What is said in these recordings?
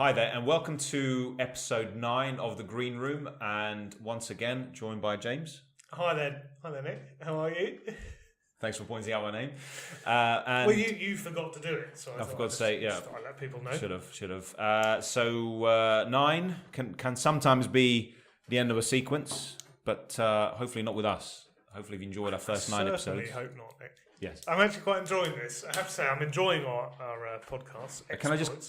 Hi there, and welcome to episode 9 of The Green Room, and once again, joined by James. Hi there, Nick. How are you? Thanks for pointing out my name. Well, you forgot to do it, so I forgot to say, yeah. I let people know. Should have. So 9 can sometimes be the end of a sequence, but hopefully not with us. Hopefully you've enjoyed our first 9 episodes. Certainly hope not, Nick. Yes. I'm actually quite enjoying this. I have to say, I'm enjoying our podcast.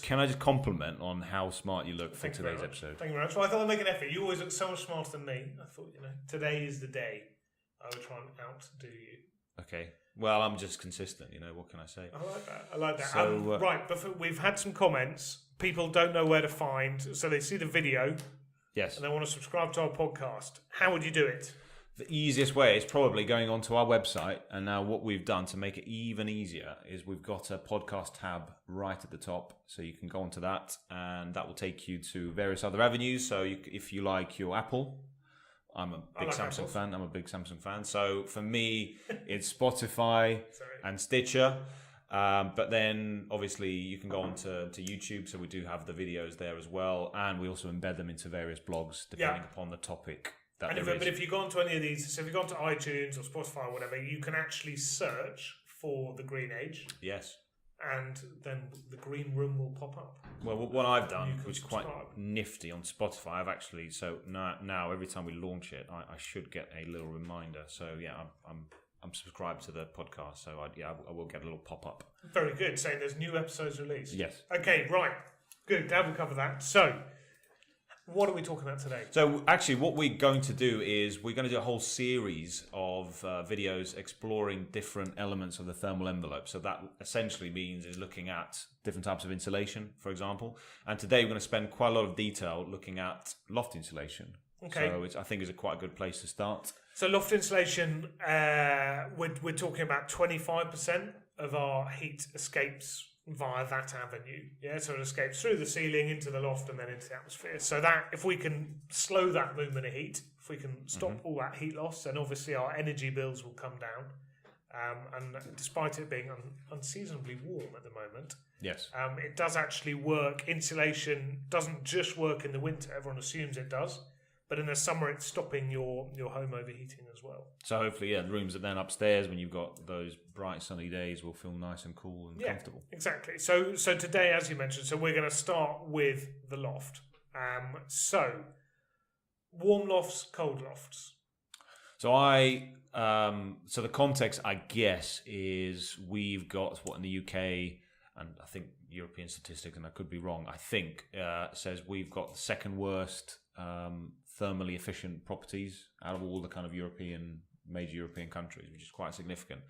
Can I just compliment on how smart you look for today's episode? Thank you very much. Well, I thought I'd make an effort. You always look so much smarter than me. I thought, today is the day I would try and outdo you. Okay. Well, I'm just consistent. What can I say? I like that. So, right, but we've had some comments. People don't know where to find, so they see the video. Yes. And they want to subscribe to our podcast. How would you do it? The easiest way is probably going onto our website, and now what we've done to make it even easier is we've got a podcast tab right at the top, so you can go onto that, and that will take you to various other avenues. So if you like your Apple, I'm a big Samsung fan. I'm a big Samsung fan. So for me, it's Spotify and Stitcher. But then obviously you can go on to YouTube, so we do have the videos there as well, and we also embed them into various blogs depending upon the topic. But if you go onto any of these, so if you go onto iTunes or Spotify or whatever, you can actually search for The Green Age. Yes. And then The Green Room will pop up. Well, what I've done, which is quite nifty on Spotify, I've actually, so now every time we launch it, I should get a little reminder. So yeah, I'm subscribed to the podcast, so I will get a little pop-up. Very good, saying there's new episodes released. Yes. Okay, right. Good, glad we covered that. So, what are we talking about today? So actually what we're going to do is we're going to do a whole series of videos exploring different elements of the thermal envelope. So that essentially means is looking at different types of insulation, for example. And today we're going to spend quite a lot of detail looking at loft insulation. Okay. So I think is quite a good place to start. So loft insulation, we're talking about 25% of our heat escapes via that avenue. Yeah, so it escapes through the ceiling into the loft and then into the atmosphere. So that if we can slow that movement of heat, if we can stop all that heat loss, then obviously our energy bills will come down. And despite it being unseasonably warm at the moment, yes, it does actually work. Insulation doesn't just work in the winter. Everyone assumes it does. But in the summer, it's stopping your home overheating as well. So hopefully, the rooms that then upstairs, when you've got those bright sunny days, will feel nice and cool and comfortable. Exactly. So today, as you mentioned, so we're going to start with the loft. So warm lofts, cold lofts. So so the context, I guess, is we've got what in the UK, and I think European statistics, and I could be wrong, I think says we've got the second worst thermally efficient properties out of all the kind of major European countries, which is quite significant.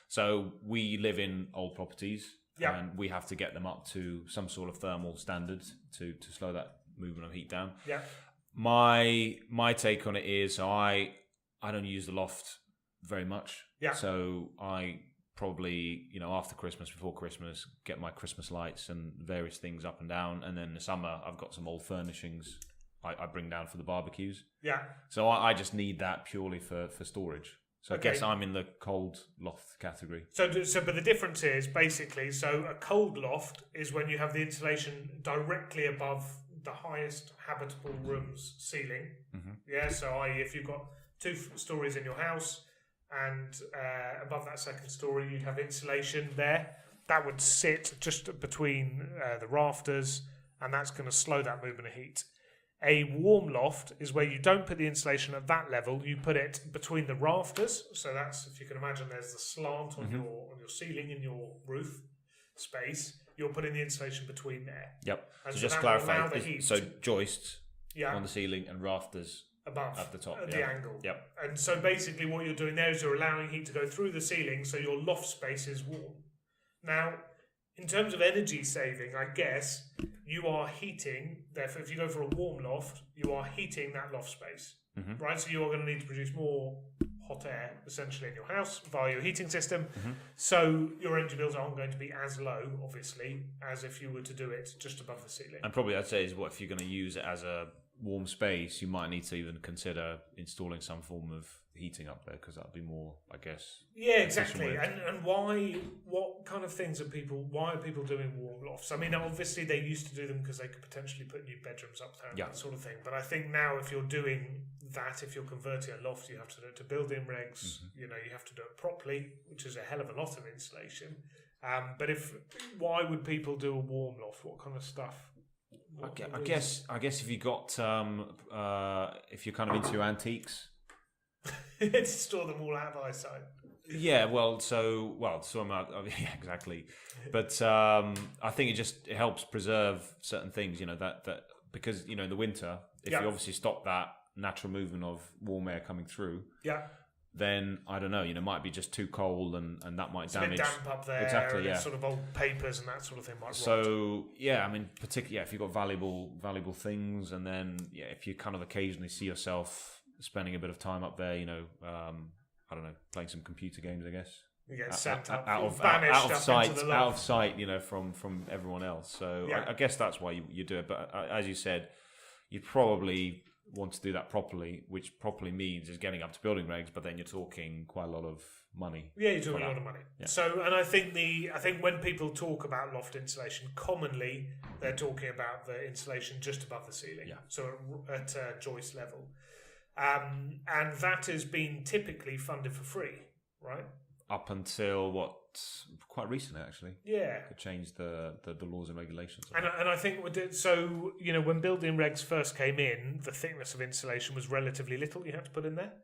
So we live in old properties, and we have to get them up to some sort of thermal standards to slow that movement of heat down. Yeah. My take on it is I don't use the loft very much. Yeah. So I probably, after Christmas, before Christmas, get my Christmas lights and various things up and down. And then in the summer, I've got some old furnishings I bring down for the barbecues. Yeah. So I just need that purely for storage. So I guess I'm in the cold loft category. So, but the difference is basically, so a cold loft is when you have the insulation directly above the highest habitable room's ceiling. Mm-hmm. Yeah. So if you've got 2 stories in your house, and above that second story, you'd have insulation there. That would sit just between the rafters, and that's going to slow that movement of heat. A warm loft is where you don't put the insulation at that level. You put it between the rafters. So that's, if you can imagine, there's the slant on your ceiling in your roof space. You're putting the insulation between there. Yep. And so just clarify. So joists on the ceiling and rafters above at the top, at the angle. Yep. And so basically what you're doing there is you're allowing heat to go through the ceiling so your loft space is warm. Now, in terms of energy saving, I guess you are heating, therefore if you go for a warm loft, you are heating that loft space. Mm-hmm. Right? So you are going to need to produce more hot air essentially in your house via your heating system. Mm-hmm. So your energy bills aren't going to be as low, obviously, as if you were to do it just above the ceiling. And probably I'd say is what if you're going to use it as a warm space, you might need to even consider installing some form of heating up there because that'd be more, I guess. Yeah, exactly. And why? What kind of things why are people doing warm lofts? I mean, obviously they used to do them because they could potentially put new bedrooms up there and that sort of thing. But I think now if you're doing that, if you're converting a loft, you have to do it to build-in regs. You have to do it properly, which is a hell of a lot of insulation. But why would people do a warm loft? What kind of stuff? I guess if you got if you're kind of into your antiques, to store them all out of eyesight. Yeah, some yeah, exactly. But I think it helps preserve certain things. That because in the winter, if you obviously stop that natural movement of warm air coming through, then I don't know. It might be just too cold, and that might damage. It's a bit damp up there. Exactly. And sort of old papers and that sort of thing might rot. So yeah, I mean, particularly if you've got valuable things, and then if you kind of occasionally see yourself spending a bit of time up there, I don't know, playing some computer games, I guess. You get sent out of sight, from everyone else. So I guess that's why you do it. But as you said, you probably want to do that properly, which properly means is getting up to building regs. But then you're talking quite a lot of money. Yeah, you're talking a lot of money. Yeah. So, and I think when people talk about loft insulation, commonly they're talking about the insulation just above the ceiling. Yeah. So at joist level. And that has been typically funded for free, right? Up until quite recently, actually. Yeah. It changed the laws and regulations. And I think when building regs first came in, the thickness of insulation was relatively little you had to put in there.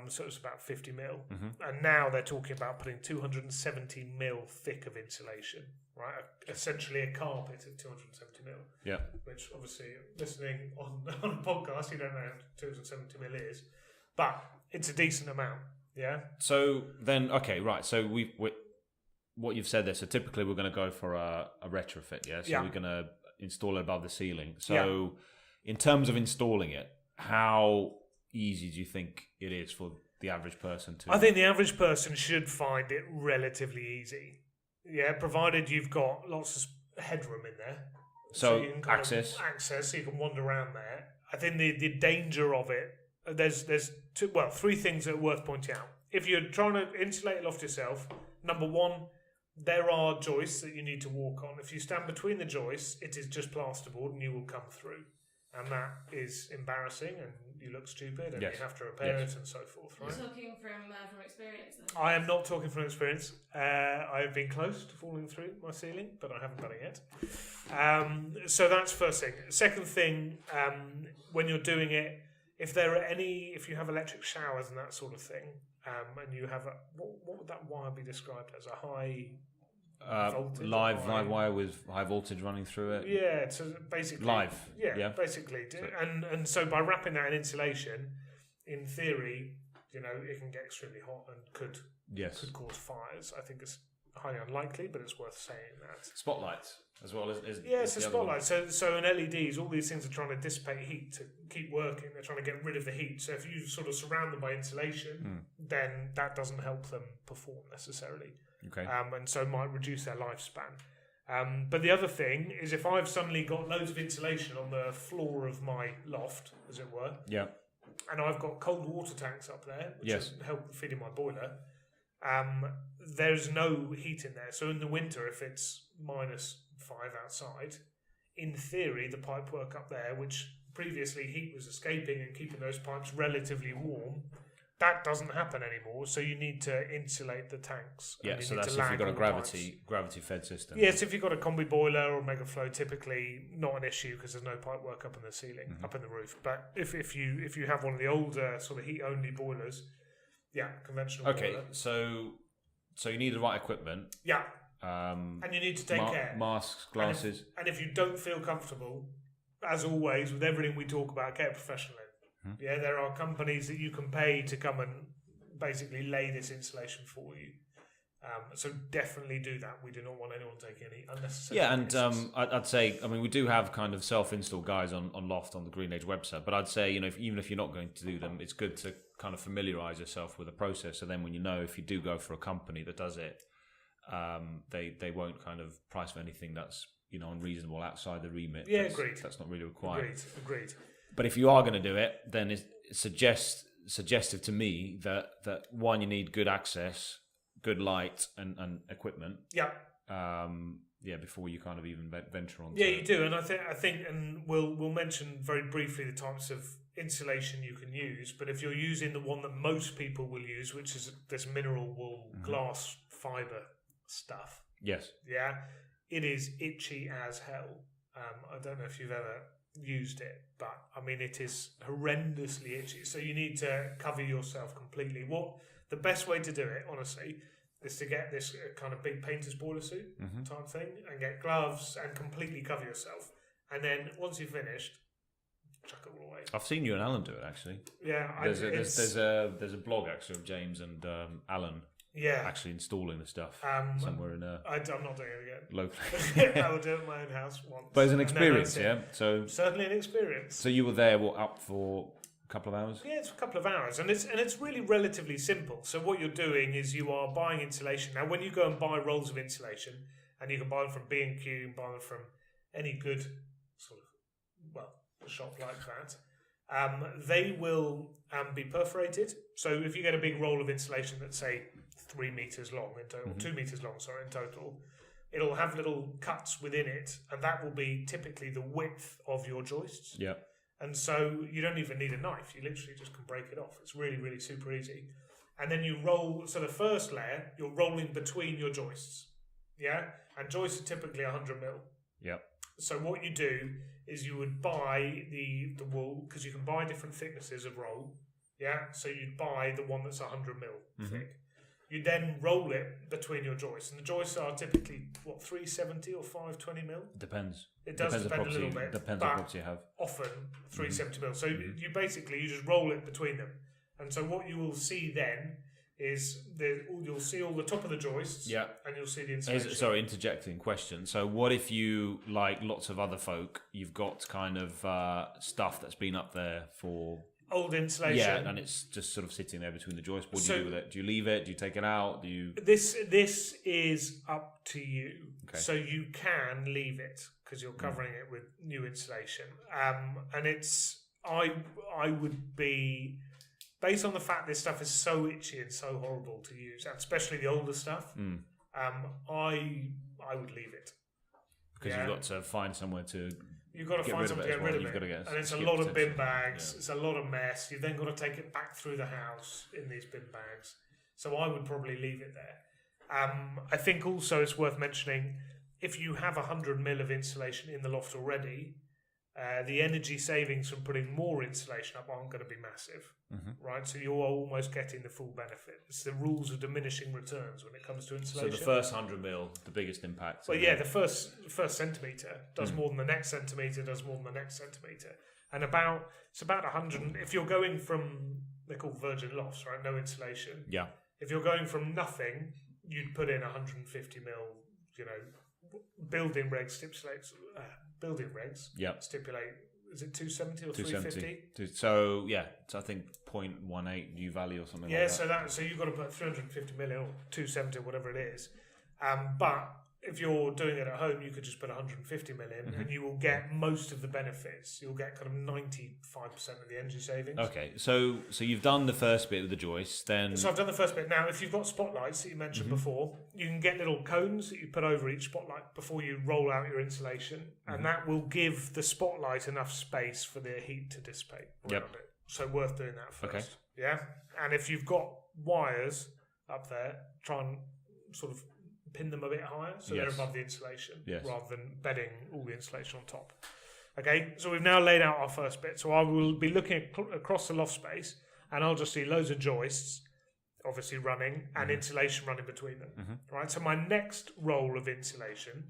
So it was about 50 mil. Mm-hmm. And now they're talking about putting 270 mil thick of insulation, right? Essentially a carpet of 270 mil. Yeah. Which obviously, listening on a podcast, you don't know what 270 mil is. But it's a decent amount, yeah? So then, okay, right. So what you've said there, so typically we're going to go for a retrofit, yeah? So we're going to install it above the ceiling. So in terms of installing it, how easy do you think it is for the average person to? I think the average person should find it relatively easy. Yeah, provided you've got lots of headroom in there. So you can access, so you can wander around there. I think the danger of it, there's three things that are worth pointing out. If you're trying to insulate a loft yourself, number one, there are joists that you need to walk on. If you stand between the joists, it is just plasterboard and you will come through. And that is embarrassing, and you look stupid, and you have to repair it, and so forth. Right? You're talking from experience, then? I am not talking from experience. I have been close to falling through my ceiling, but I haven't done it yet. So that's first thing. Second thing, when you're doing it, if you have electric showers and that sort of thing, and you have what would that wire be described as? A high voltage, live wire with high voltage running through it. Yeah, so basically live. Yeah, basically, and so by wrapping that in insulation, in theory, it can get extremely hot and could cause fires. I think it's highly unlikely, but it's worth saying that. Spotlights as well as it's a spotlight. So in LEDs, all these things are trying to dissipate heat to keep working. They're trying to get rid of the heat. So if you sort of surround them by insulation, then that doesn't help them perform necessarily. Okay. And so might reduce their lifespan. But the other thing is if I've suddenly got loads of insulation on the floor of my loft, as it were, and I've got cold water tanks up there, which help feeding my boiler, there's no heat in there. So in the winter, if it's -5 outside, in theory, the pipework up there, which previously heat was escaping and keeping those pipes relatively warm, that doesn't happen anymore, so you need to insulate the tanks. Yeah, so that's if you've got a gravity-fed system. Yes, if you've got a combi boiler or mega flow, typically not an issue because there's no pipe work up in the ceiling, up in the roof. But if you have one of the older sort of heat-only boilers, conventional boiler. Okay, so you need the right equipment. Yeah, and you need to take care. Masks, glasses. And if you don't feel comfortable, as always, with everything we talk about, get a professional in. Yeah, there are companies that you can pay to come and basically lay this insulation for you. So definitely do that. We do not want anyone taking any unnecessary risks. And I'd say, I mean, we do have kind of self-install guys on Loft on the Green Age website, but I'd say, even if you're not going to do them, it's good to kind of familiarise yourself with the process. So then when if you do go for a company that does it, they won't kind of price for anything that's unreasonable outside the remit. Yeah, agreed. That's not really required. Agreed. But if you are going to do it, then it's suggestive to me that one, you need good access good light and equipment. Yeah. Before you kind of even venture on. Yeah, you do, and I think, and we'll mention very briefly the types of insulation you can use. But if you're using the one that most people will use, which is this mineral wool glass fiber stuff, yes, yeah, it is itchy as hell. I don't know if you've ever used it, but I mean it is horrendously itchy. So you need to cover yourself completely. The best way to do it, honestly, is to get this kind of big painter's boiler suit type thing and get gloves and completely cover yourself. And then once you've finished, chuck it all away. I've seen you and Alan do it actually. Yeah, there's a blog actually of James and Alan. Yeah, actually installing the stuff somewhere in a. I'm not doing it again. Locally, I will do it in my own house once. But it's an experience, yeah. So certainly an experience. So you were there, up for a couple of hours? Yeah, it's a couple of hours, and it's really relatively simple. So what you're doing is you are buying insulation. Now, when you go and buy rolls of insulation, and you can buy them from B&Q, buy them from any good sort of shop like that, they will be perforated. So if you get a big roll of insulation that's say 3 meters long in total, 2 meters long, sorry, in total, it'll have little cuts within it, and that will be typically the width of your joists. Yeah. And so you don't even need a knife. You literally just can break it off. It's really, really super easy. And then you roll. So the first layer, you're rolling between your joists. Yeah? And joists are typically 100 mil. Yeah. So what you do is you would buy the wool, because you can buy different thicknesses of roll. Yeah? So you'd buy the one that's 100 mil thick. You then roll it between your joists. And the joists are typically, 370 or 520 mil? Depends. It does depend a little bit. Depends on what you have. Often 370 mil. So you basically, you just roll it between them. And so what you will see then is you'll see all the top of the joists. Yeah. And you'll see the insulation. Sorry, interjecting question. So what if you, like lots of other folk, you've got kind of stuff that's been up there for... Old insulation. Yeah, and it's just sort of sitting there between the joists. What do you do with it? Do you leave it? Do you take it out? Do you? This is up to you. Okay. So you can leave it because you're covering it with new insulation. And it's I would be, based on the fact this stuff is so itchy and so horrible to use, and especially the older stuff. I would leave it because you've got to find somewhere to. You've got to find something to get rid of it. And it's a lot of bin bags. Yeah. It's a lot of mess. You've then got to take it back through the house in these bin bags. So I would probably leave it there. I think also it's worth mentioning, if you have 100 mil of insulation in the loft already, the energy savings from putting more insulation up aren't going to be massive, right? So you are almost getting the full benefit. It's the rules of diminishing returns when it comes to insulation. So the first 100 mil, the biggest impact. Well, yeah, the first centimetre does more than the next centimetre, does more than the next centimetre. And it's about 100, if you're going from, they're called virgin lofts, right? No insulation. Yeah. If you're going from nothing, you'd put in 150 mil, building regs stipulates... building regs stipulate, is it 270 or 350? So yeah, so I think 0.18 U value or something like that. Yeah, so you've got to put 350 million or 270, whatever it is. But if you're doing it at home, you could just put 150 million and you will get most of the benefits. You'll get kind of 95% of the energy savings. Okay, so you've done the first bit with the joist, then... So I've done the first bit. Now, if you've got spotlights that you mentioned before, you can get little cones that you put over each spotlight before you roll out your insulation, and that will give the spotlight enough space for the heat to dissipate around it. So worth doing that first. Okay. Yeah? And if you've got wires up there, try and sort of pin them a bit higher so they're above the insulation rather than bedding all the insulation on top. Okay, so we've now laid out our first bit. So I will be looking across the loft space and I'll just see loads of joists obviously running and insulation running between them. Right, so my next roll of insulation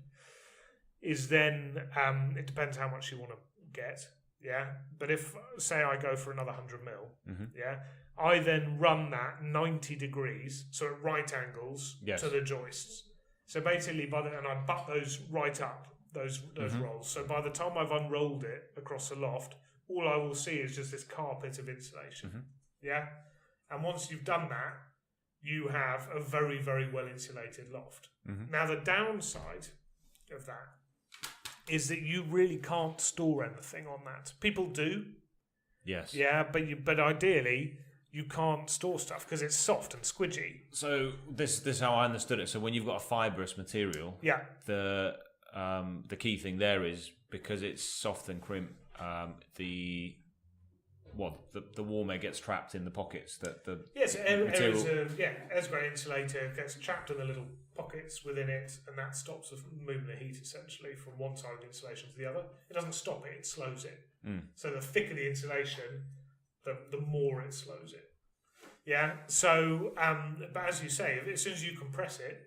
is then, it depends how much you want to get, but if, say I go for another 100 mil, I then run that 90 degrees, so at right angles to the joists. So basically, and I butt those right up, those rolls. So by the time I've unrolled it across the loft, all I will see is just this carpet of insulation. And once you've done that, you have a very, very well insulated loft. Now the downside of that is that you really can't store anything on that. People do. Yes. Yeah, but ideally, you can't store stuff because it's soft and squidgy. So this is how I understood it. So when you've got a fibrous material, Yeah. the key thing there is because it's soft and crimp, the warm air gets trapped in the pockets. That the air's great insulator, gets trapped in the little pockets within it, and that stops of moving the heat essentially from one side of the insulation to the other. It doesn't stop it; it slows it. So the thicker the insulation, the more it slows it. Yeah. So, but as you say, as soon as you compress it,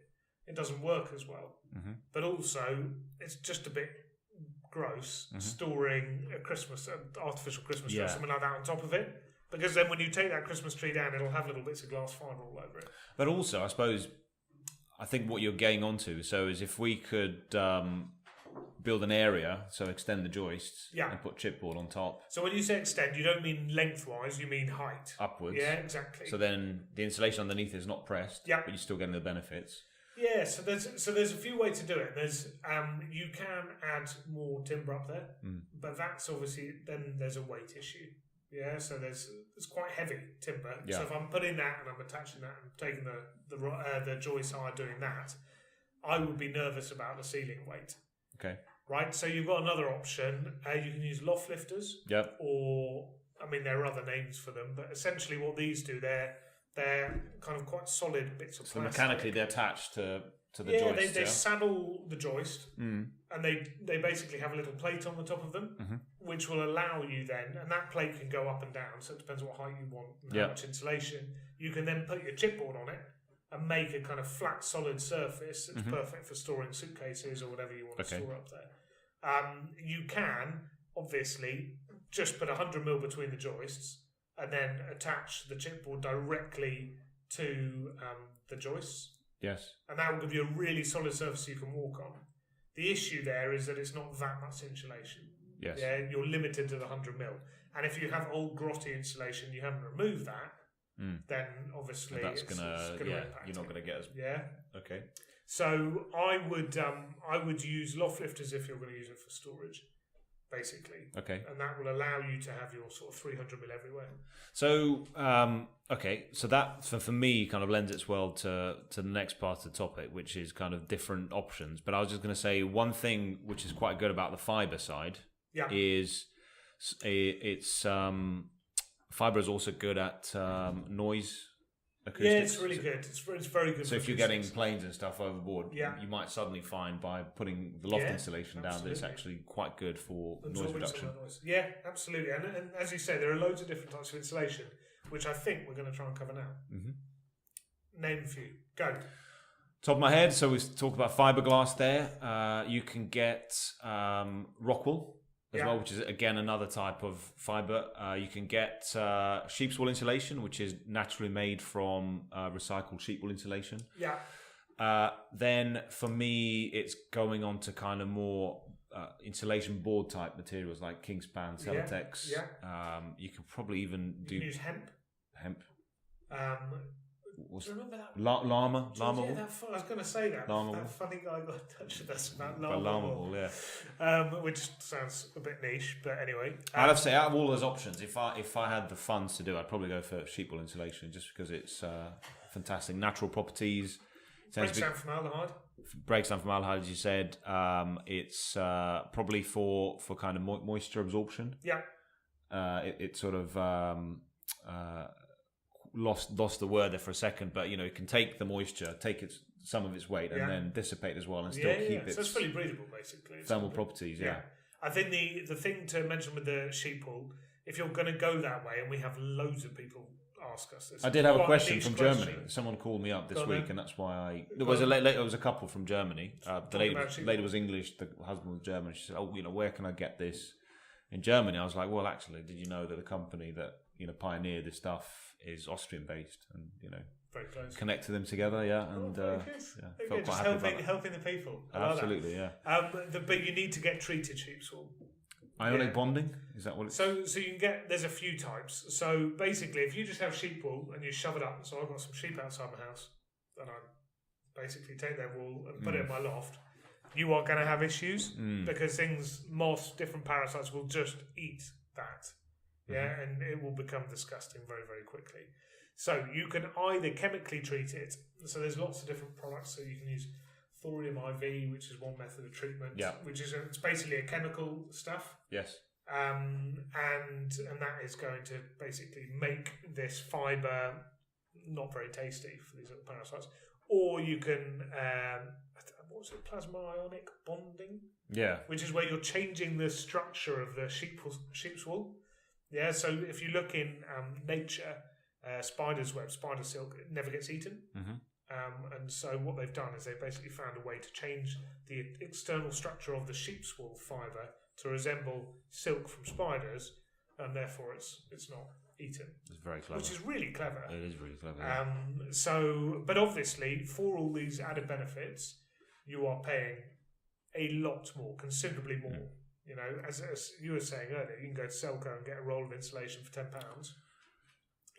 it doesn't work as well. Mm-hmm. But also, it's just a bit gross storing a artificial Christmas tree or something like that on top of it. Because then when you take that Christmas tree down, it'll have little bits of glass fibre all over it. But also, I think what you're getting onto, is if we could build an area, so extend the joists and put chipboard on top. So when you say extend, you don't mean lengthwise, you mean height. Upwards. Yeah, exactly. So then the insulation underneath is not pressed, but you're still getting the benefits. Yeah, so there's a few ways to do it. There's you can add more timber up there, but that's obviously then there's a weight issue. Yeah, so it's quite heavy timber. Yeah. So if I'm putting that and I'm attaching that and taking the joist side doing that, I would be nervous about the ceiling weight. Okay. Right. So you've got another option. You can use loft lifters. Yep. Or there are other names for them, but essentially what these do, they're kind of quite solid bits of plastic. Mechanically they're attached to the joist. They saddle the joist, and they basically have a little plate on the top of them, which will allow you then, and that plate can go up and down, so it depends what height you want and how much insulation. You can then put your chipboard on it and make a kind of flat, solid surface that's perfect for storing suitcases or whatever you want to store up there. You can, obviously, just put 100mm between the joists and then attach the chipboard directly to the joists. Yes. And that will give you a really solid surface you can walk on. The issue there is that it's not that much insulation. Yes. Yeah, you're limited to the 100mm. And if you have old grotty insulation, you haven't removed that, then obviously that's it's gonna impact you're not going to get as... Yeah. Okay. So I would use loft lifters if you're going to use it for storage, basically. Okay. And that will allow you to have your sort of 300mm everywhere. So, so that for me kind of lends its well to the next part of the topic, which is kind of different options. But I was just going to say one thing which is quite good about the fibre side is it's fibre is also good at noise acoustics. Yeah, it's really good. It's very good. So if you're getting planes and stuff overboard, yeah. you might suddenly find by putting the loft insulation down that it's actually quite good for noise reduction. Noise. Yeah, absolutely. And as you say, there are loads of different types of insulation, which I think we're going to try and cover now. Mm-hmm. Name a few. Go. Top of my head, so we talk about fiberglass there. You can get rockwool as well, which is again another type of fiber. You can get sheep's wool insulation, which is naturally made from recycled sheep wool insulation. Yeah. Then for me, it's going on to kind of more insulation board type materials like Kingspan, Celotex. Yeah. You can probably even do use hemp. Do you remember that? Llama wool. I was going to say that. Llama that wool. funny guy got in touch with us about llama wool. Yeah. Which sounds a bit niche, but anyway. I'd have to say, out of all those options, if I had the funds to do, I'd probably go for sheep wool insulation, just because it's fantastic natural properties. Breaks down formaldehyde. Breaks down formaldehyde, as you said. It's probably for kind of moisture absorption. Yeah. It sort of lost the word there for a second, but it can take the moisture, take some of its weight, and then dissipate as well, and still keep its so it's fully breathable, basically. Thermal properties. Yeah. I think the thing to mention with the sheep wool, if you're going to go that way, and we have loads of people ask us this. I did have a question from Germany. Someone called me up this week, and that's why there was a couple from Germany. The lady was English, the husband was German. She said, where can I get this in Germany? I was like, well, actually, did you know that the company that pioneered this stuff is Austrian based, and very close. Connected them together, and felt quite just happy helping the people. Absolutely, yeah. But you need to get treated sheep's wool. Ionic bonding, is that what it's? So you can get. There's a few types. So basically, if you just have sheep wool and you shove it up, so I've got some sheep outside my house, and I basically take their wool and put it in my loft. You are going to have issues because moths, different parasites will just eat that. yeah, and it will become disgusting very, very quickly. So you can either chemically treat it. So there's lots of different products. So you can use thorium IV, which is one method of treatment. Yeah. Which is it's basically a chemical stuff. Yes. And that is going to basically make this fibre not very tasty for these other parasites. Or you can what was it, plasma ionic bonding? Yeah. Which is where you're changing the structure of the sheep's wool. Yeah, so if you look in nature, spider's web, spider silk, it never gets eaten. And so what they've done is they've basically found a way to change the external structure of the sheep's wool fibre to resemble silk from spiders, and therefore it's not eaten. It's very clever. Which is really clever. It is really clever. But obviously, for all these added benefits, you are paying a lot more, considerably more. You know, as you were saying earlier, you can go to Selco and get a roll of insulation for £10.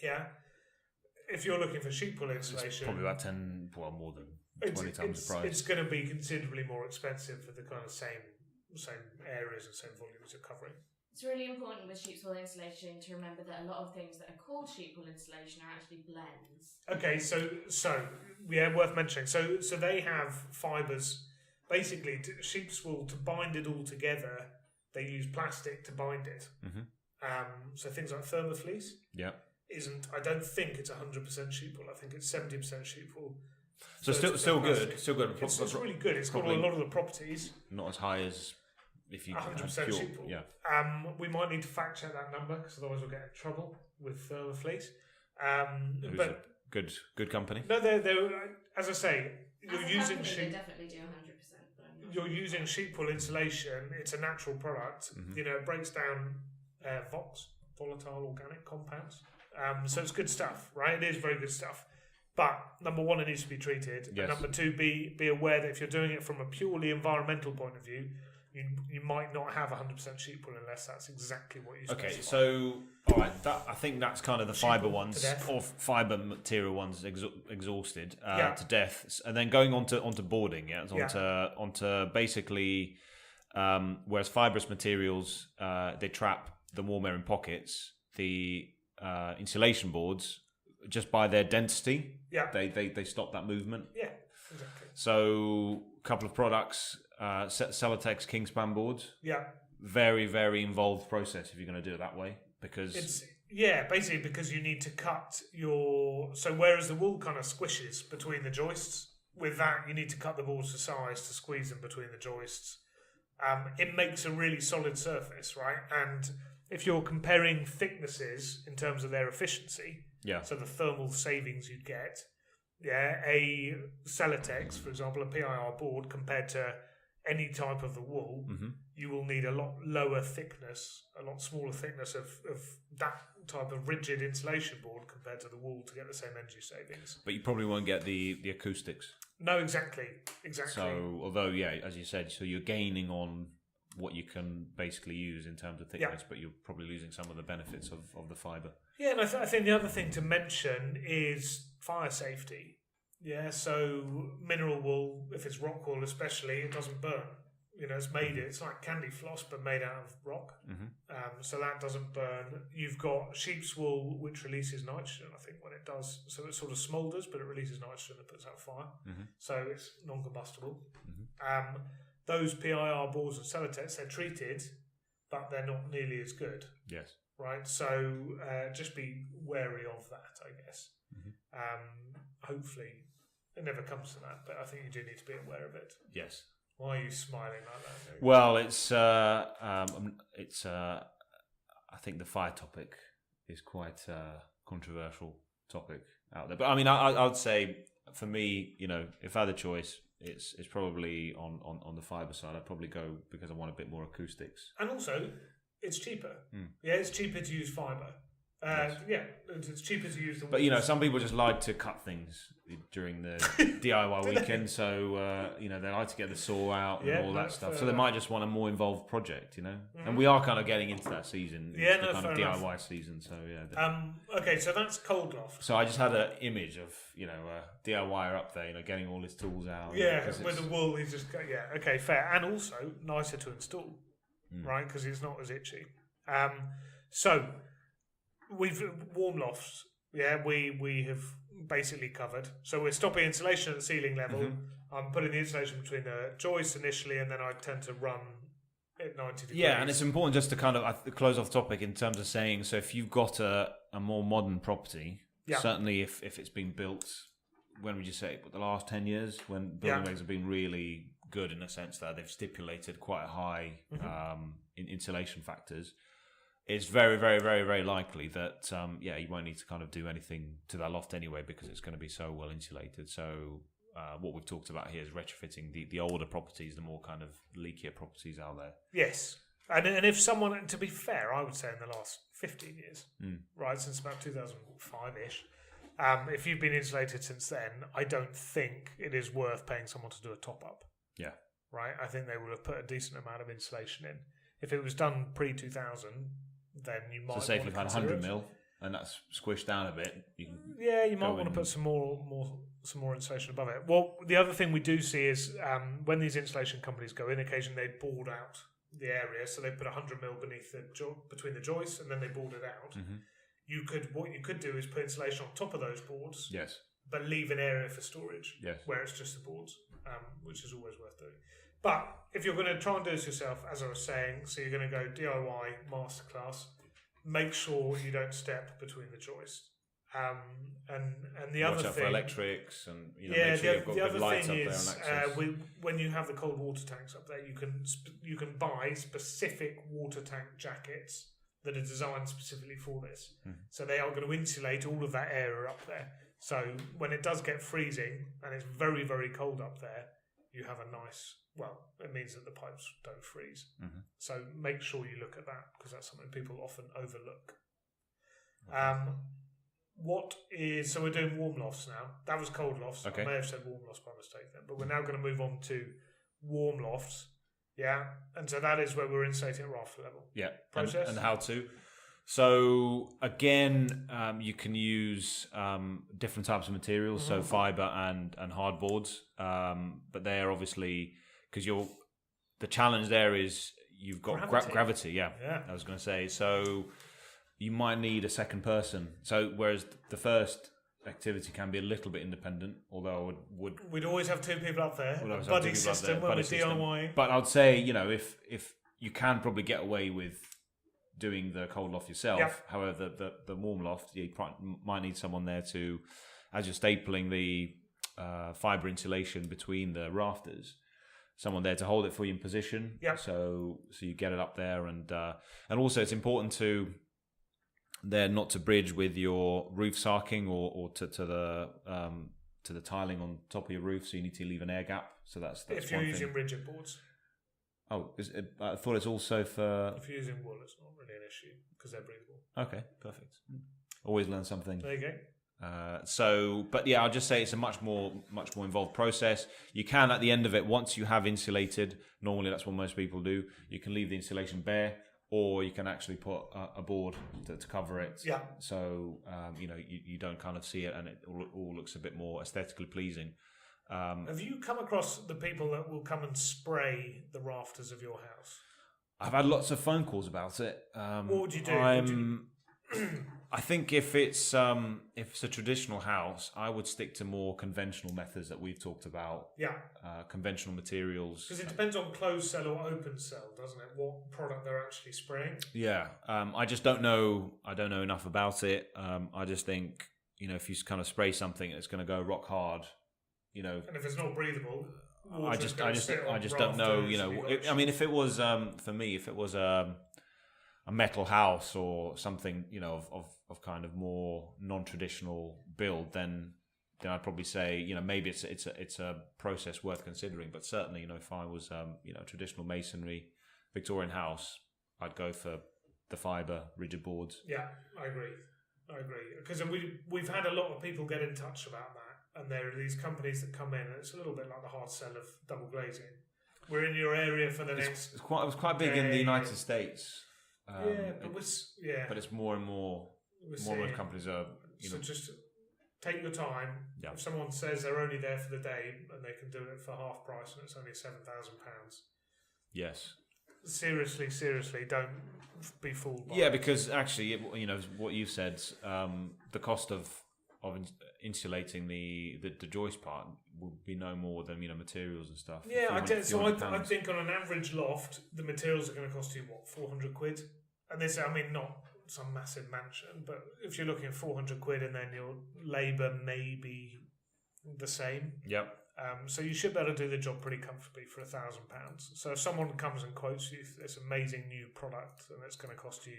Yeah. If you're looking for sheep wool insulation, it's probably about 10, well, more than 20 times the price. It's going to be considerably more expensive for the kind of same areas and same volumes you're covering. It's really important with sheep's wool insulation to remember that a lot of things that are called sheep wool insulation are actually blends. Okay, so yeah, worth mentioning. So they have fibres. Basically, sheep's wool, to bind it all together, they use plastic to bind it. So things like thermofleece. Yeah. I don't think it's 100% sheep wool. I think it's 70% sheep wool. So still good. Still good. It's really good. It's got a lot of the properties. Not as high as if you 100% pure, sheep wool. Yeah. We might need to fact check that number because otherwise we'll get in trouble with thermofleece. Who's but a good company. no, they're as I say, As a using company, sheep. they definitely do 100%. But I'm not You're sure. using sheep wool insulation. It's a natural product. You know, it breaks down volatile organic compounds. So it's good stuff, right? It is very good stuff. But number one, it needs to be treated. Yes. And number two, be aware that if you're doing it from a purely environmental point of view, you might not have 100% sheep wool unless that's exactly what you specify. Okay, so all right, I think that's kind of the fibre ones or fibre material ones exhausted to death, and then going onto boarding, onto basically, whereas fibrous materials they trap the warm air in pockets, the insulation boards, just by their density, they stop that movement. Yeah, exactly. So a couple of products, Celotex Kingspan boards. Yeah. Very, very involved process if you're going to do it that way, because It's basically because you need to cut so whereas the wool kind of squishes between the joists, with that you need to cut the boards to size to squeeze them between the joists. It makes a really solid surface, right? And if you're comparing thicknesses in terms of their efficiency, so the thermal savings you'd get, a Celotex, for example, a PIR board compared to any type of the wool, you will need a lot lower thickness, a lot smaller thickness of that type of rigid insulation board compared to the wool to get the same energy savings. but you probably won't get the acoustics. No, exactly. So although, as you said, so you're gaining on what you can basically use in terms of thickness, but you're probably losing some of the benefits of the fibre. Yeah, and I think the other thing to mention is fire safety. Yeah, so mineral wool, if it's rock wool especially, it doesn't burn. You know, it's like candy floss, but made out of rock. So that doesn't burn. You've got sheep's wool, which releases nitrogen, I think, when it does. So it sort of smoulders, but it releases nitrogen and puts out fire. So it's non-combustible. Those PIR boards and Celotex, they're treated, but they're not nearly as good. Yes. Right? So just be wary of that, I guess. Hopefully it never comes to that, but I think you do need to be aware of it. Yes. Why are you smiling like that? Well, I think the fire topic is quite a controversial topic out there. But I mean, I would say for me, you know, if I had a choice, it's probably on the fibre side. I'd probably go because I want a bit more acoustics. And also, it's cheaper. Yeah, it's cheaper to use fibre. Yeah, it's cheaper to use the. But you know, some people just like to cut things during the DIY weekend, so you know, they like to get the saw out and all that stuff. So they might just want a more involved project, you know. And we are kind of getting into that season, the kind of DIY season. So yeah. Okay, so that's cold loft. So I just had an image of, you know, a DIYer up there, you know, getting all his tools out. Yeah, with the wool, he's just okay, fair, and also nicer to install, right? Because it's not as itchy. So we've warm lofts. Yeah, we have basically covered. So we're stopping insulation at the ceiling level. I'm putting the insulation between the joists initially, and then I tend to run at 90 degrees. Yeah, and it's important just to kind of close off the topic in terms of saying, so if you've got a more modern property, certainly if it's been built, when would you say, the last 10 years, when building regs have been really good in the sense that they've stipulated quite high insulation factors, it's very, very, very, very likely that, you won't need to kind of do anything to that loft anyway because it's going to be so well insulated. So what we've talked about here is retrofitting the older properties, the more kind of leakier properties out there. Yes. And if someone, to be fair, I would say in the last 15 years, right, since about 2005-ish, if you've been insulated since then, I don't think it is worth paying someone to do a top-up. Yeah. Right? I think they would have put a decent amount of insulation in. If it was done pre-2000, then you might. So say if you've had 100 mil and that's squished down a bit, you might want to put some more insulation above it. Well, the other thing we do see is when these insulation companies go in, occasionally they board out the area, so they put 100 mil beneath between the joists, and then they board it out. What you could do is put insulation on top of those boards, yes, but leave an area for storage, yes, where it's just the boards, which is always worth doing. But if you're going to try and do this yourself, as I was saying, so you're going to go DIY Masterclass, make sure you don't step between the joists. And the watch other out thing for electrics, and make sure you've got good lights up there and access. When you have the cold water tanks up there, you can buy specific water tank jackets that are designed specifically for this. So they are going to insulate all of that area up there. So when it does get freezing and it's very, very cold up there, you have a nice. Well, it means that the pipes don't freeze. So make sure you look at that because that's something people often overlook. So we're doing warm lofts now. That was cold lofts. Okay. I may have said warm lofts by mistake then, but we're now going to move on to warm lofts. Yeah, and so that is where we're insulating at rafter level. Yeah, process and how to. So again, you can use different types of materials, so fiber and hardboards, but they're obviously because the challenge there is you've got gravity. Yeah, I was going to say so. You might need a second person. So whereas the first activity can be a little bit independent, although we'd always have two people up there, a buddy system when we're DIY. But I'd say if you can probably get away with doing the cold loft yourself. However, the warm loft you might need someone there to, as you're stapling the fibre insulation between the rafters, someone there to hold it for you in position. So you get it up there, and also it's important to not to bridge with your roof sarking or to the tiling on top of your roof. So you need to leave an air gap. So that's if you're one using thing. rigid boards. Oh, I thought it's also for. If you're using wool, it's not really an issue because they're breathable. Okay, perfect. Always learn something. There you go. But yeah, I'll just say it's a much more involved process. You can, at the end of it, once you have insulated, normally that's what most people do, you can leave the insulation bare, or you can actually put a board to cover it. Yeah. So, you don't kind of see it, and it all looks a bit more aesthetically pleasing. Have you come across the people that will come and spray the rafters of your house? I've had lots of phone calls about it. What would you do? I think if it's a traditional house, I would stick to more conventional methods that we've talked about. Yeah. Conventional materials. Because it depends on closed cell or open cell, doesn't it? What product they're actually spraying. Yeah. I just don't know. I don't know enough about it. I just think, if you kind of spray something, it's going to go rock hard. And if it's not breathable, I just don't know. If it was for me, if it was a metal house or something, of kind of more non-traditional build, then I'd probably say, maybe it's a process worth considering. But certainly, if I was a traditional masonry Victorian house, I'd go for the fibre rigid boards. Yeah, I agree. Because we've had a lot of people get in touch about that. And there are these companies that come in, and it's a little bit like the hard sell of double glazing. We're in your area for the next. It was quite big in the United States. But it's more and more. More and more companies are. So just take your time. Yeah. If someone says they're only there for the day and they can do it for half price, and it's only £7,000. Yes. seriously, don't be fooled by Yeah, it. because actually, what you said, the cost of insulating the joist part will be no more than materials and stuff. Yeah, I £400. think on an average loft, the materials are going to cost you what, £400? And this, I mean, not some massive mansion, but if you're looking at £400 and then your labour may be the same. Yep. So you should be able to do the job pretty comfortably for £1,000. So if someone comes and quotes you this amazing new product and it's going to cost you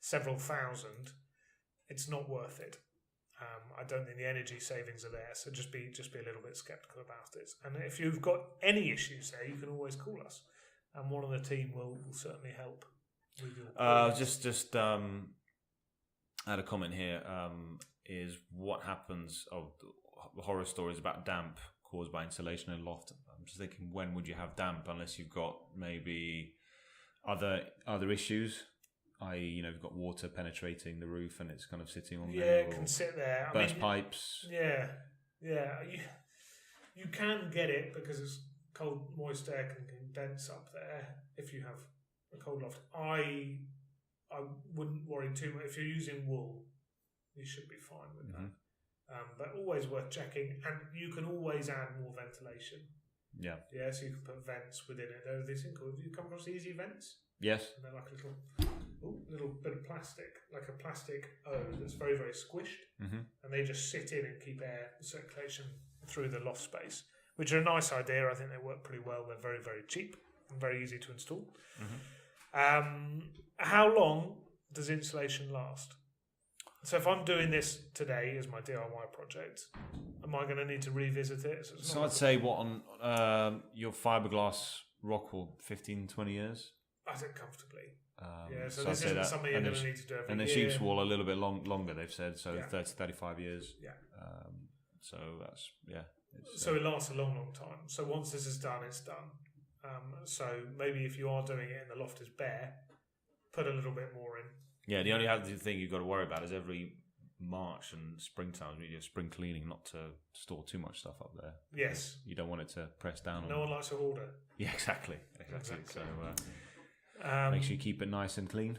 several thousand, it's not worth it. I don't think the energy savings are there, so just be a little bit sceptical about it. And if you've got any issues there, you can always call us, and one of the team will certainly help with your. Just add a comment here. Is what happens? The horror stories about damp caused by insulation in loft. I'm just thinking, when would you have damp unless you've got maybe other issues? I.e., you've got water penetrating the roof and it's kind of sitting on there. Yeah, it can sit there. Burst pipes. Yeah. You can get it because it's cold, moist air can condense up there if you have a cold loft. I wouldn't worry too much. If you're using wool, you should be fine with that. But always worth checking, and you can always add more ventilation. Yeah. Yeah, so you can put vents within it. There's this thing called, have you come across easy vents? Yes. And they're like a little bit of plastic, like a plastic O that's very, very squished, and they just sit in and keep air circulation through the loft space, which are a nice idea. I think they work pretty well. They're very, very cheap and very easy to install. How long does insulation last? So if I'm doing this today as my DIY project, am I going to need to revisit it? So I'd say what on your fiberglass rock will 15, 20 years? I think comfortably. So I'd this say isn't that. something you're going to need to do every year. And the sheep's wall a little bit longer, they've said, so 30, 35 years. Yeah. So that's, So it lasts a long, long time. So once this is done, it's done. So maybe if you are doing it and the loft is bare, put a little bit more in. Yeah, the only other thing you've got to worry about is every March and springtime, you do spring cleaning, not to store too much stuff up there. Yes. You don't want it to press down. No one likes a hoarder. Yeah, exactly. So make sure you keep it nice and clean,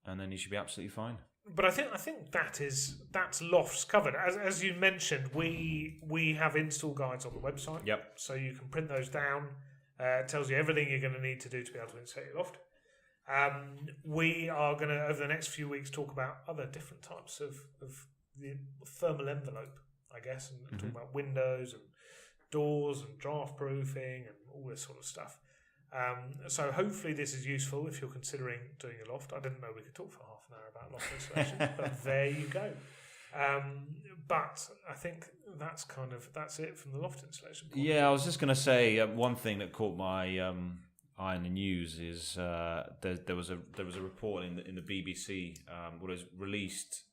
and then you should be absolutely fine. But I think that's lofts covered. As you mentioned, we have install guides on the website. Yep. So you can print those down. It tells you everything you're going to need to do to be able to insulate your loft. We are going to, over the next few weeks, talk about other different types of the thermal envelope, I guess, and talk about windows and doors and draft proofing and all this sort of stuff. So hopefully this is useful if you're considering doing a loft. I didn't know we could talk for half an hour about loft insulation, but there you go. But I think that's it from the loft insulation point. Yeah, I was just going to say one thing that caught my eye in the news is there was a report in the BBC what was released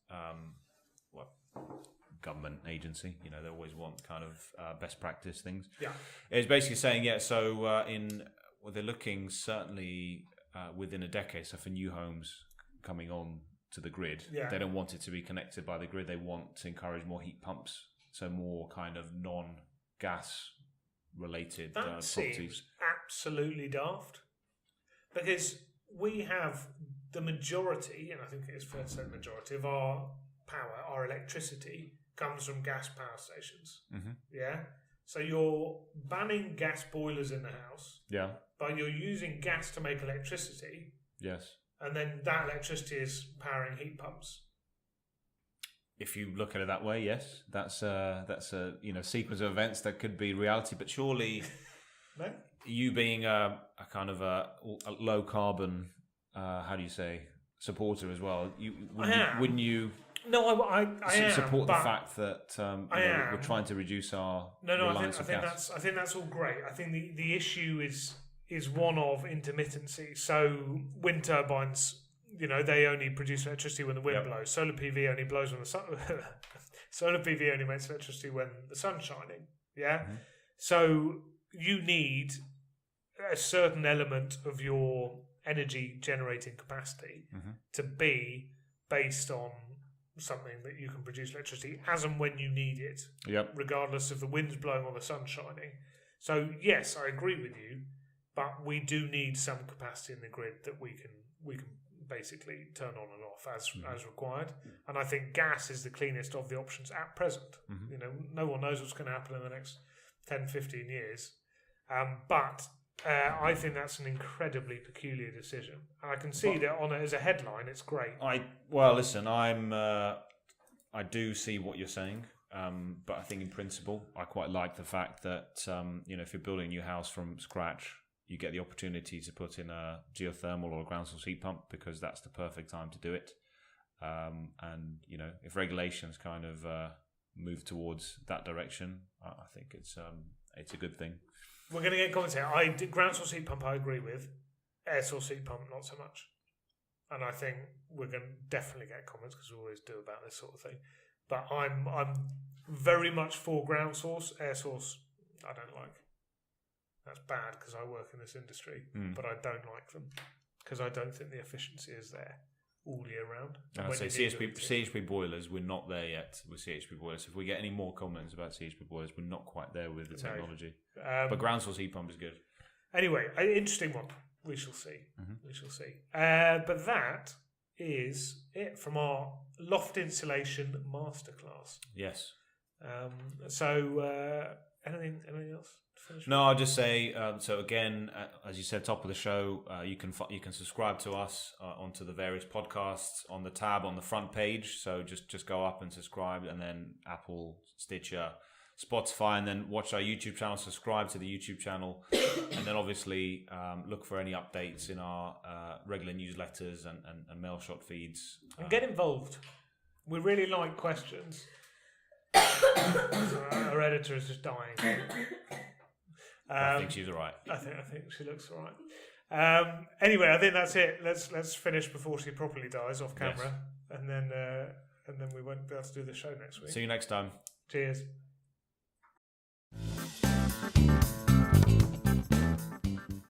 government agency, they always want kind of best practice things. Yeah, it's basically saying they're looking certainly within a decade. So for new homes coming on to the grid, they don't want it to be connected by the grid. They want to encourage more heat pumps, so more kind of non-gas related properties. Seems absolutely daft, because we have the majority, and I think it is fair to say the majority of our power, our electricity, comes from gas power stations. Yeah, so you're banning gas boilers in the house. Yeah, but you're using gas to make electricity. Yes, and then that electricity is powering heat pumps. If you look at it that way, yes, that's a sequence of events that could be reality. But surely, no? You being a kind of a low carbon, how do you say, supporter as well, wouldn't you? No, I support the fact that we're trying to reduce our reliance on gas. I think that's all great. I think the issue is one of intermittency. So wind turbines, they only produce electricity when the wind blows. Solar PV only blows when the sun. Solar PV only makes electricity when the sun's shining. Yeah. So you need a certain element of your energy generating capacity to be based on something that you can produce electricity as and when you need it, regardless of the wind's blowing or the sun's shining. So yes, I agree with you, but we do need some capacity in the grid that we can basically turn on and off as required. And I think gas is the cleanest of the options at present. You know, no one knows what's going to happen in the next 10, 15 years. But I think that's an incredibly peculiar decision. And I can see that on it as a headline, it's great. Listen, I do see what you're saying, but I think in principle, I quite like the fact that if you're building a new house from scratch, you get the opportunity to put in a geothermal or a ground source heat pump because that's the perfect time to do it. And if regulations kind of move towards that direction, I think it's a good thing. We're going to get comments here. Ground source heat pump, I agree with. Air source heat pump, not so much. And I think we're going to definitely get comments because we always do about this sort of thing. But I'm very much for ground source. Air source, I don't like. That's bad because I work in this industry, but I don't like them because I don't think the efficiency is there all year round. I'd say CHP boilers, we're not there yet with CHP boilers. If we get any more comments about CHP boilers, we're not quite there with the technology. But ground source heat pump is good. Anyway, an interesting one. We shall see. We shall see. But that is it from our loft insulation masterclass. Yes. Anything else? No, I'll just say, so again, as you said, top of the show, you can subscribe to us onto the various podcasts on the tab on the front page. So just go up and subscribe, and then Apple, Stitcher, Spotify, and then watch our YouTube channel, subscribe to the YouTube channel, and then obviously look for any updates in our regular newsletters and mail shot feeds. And get involved. We really like questions. Our editor is just dying. I think she's all right. I think she looks all right. Anyway, I think that's it. Let's finish before she properly dies off camera, yes. and then we won't be able to do the show next week. See you next time. Cheers.